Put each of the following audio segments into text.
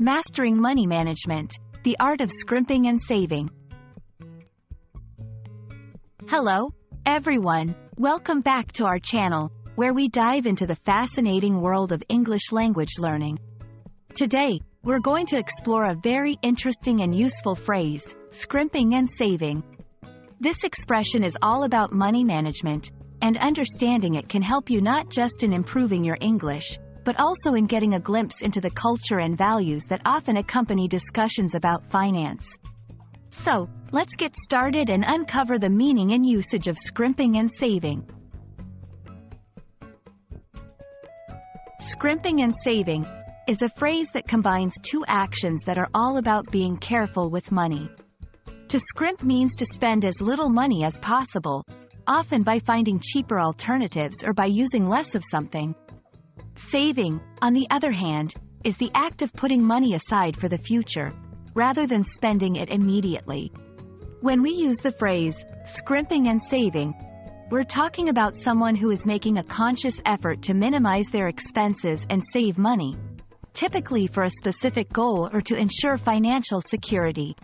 Mastering money management, the art of scrimping and saving. Hello, everyone. Welcome back to our channel, where we dive into the fascinating world of English language learning. Today, we're going to explore a very interesting and useful phrase, scrimping and saving. This expression is all about money management, and understanding it can help you not just in improving your English, but also in getting a glimpse into the culture and values that often accompany discussions about finance. So, let's get started and uncover the meaning and usage of scrimping and saving. Scrimping and saving is a phrase that combines two actions that are all about being careful with money. To scrimp means to spend as little money as possible, often by finding cheaper alternatives or by using less of something. Saving, on the other hand, is the act of putting money aside for the future, rather than spending it immediately. When we use the phrase, scrimping and saving, we're talking about someone who is making a conscious effort to minimize their expenses and save money, typically for a specific goal or to ensure financial security.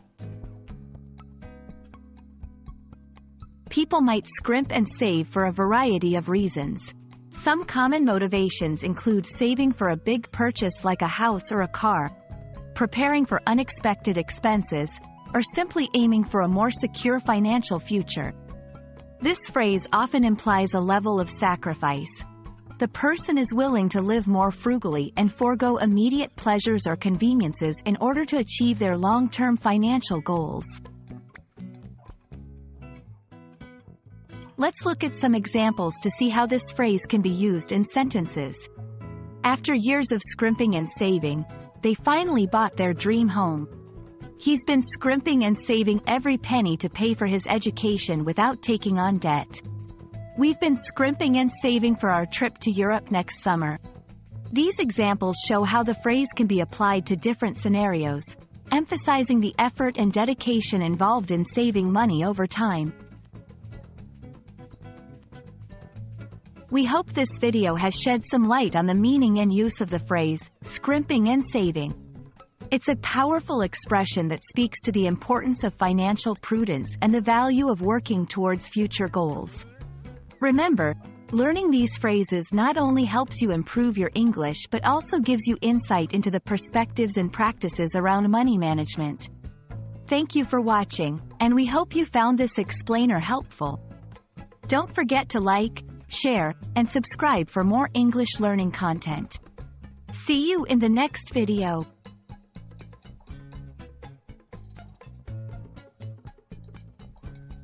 People might scrimp and save for a variety of reasons. Some common motivations include saving for a big purchase like a house or a car, preparing for unexpected expenses, or simply aiming for a more secure financial future. This phrase often implies a level of sacrifice. The person is willing to live more frugally and forego immediate pleasures or conveniences in order to achieve their long-term financial goals. Let's look at some examples to see how this phrase can be used in sentences. After years of scrimping and saving, they finally bought their dream home. He's been scrimping and saving every penny to pay for his education without taking on debt. We've been scrimping and saving for our trip to Europe next summer. These examples show how the phrase can be applied to different scenarios, emphasizing the effort and dedication involved in saving money over time. We hope this video has shed some light on the meaning and use of the phrase, scrimping and saving. It's a powerful expression that speaks to the importance of financial prudence and the value of working towards future goals. Remember, learning these phrases not only helps you improve your English but also gives you insight into the perspectives and practices around money management. Thank you for watching, and we hope you found this explainer helpful. Don't forget to like, share, and subscribe for more English learning content. See you in the next video.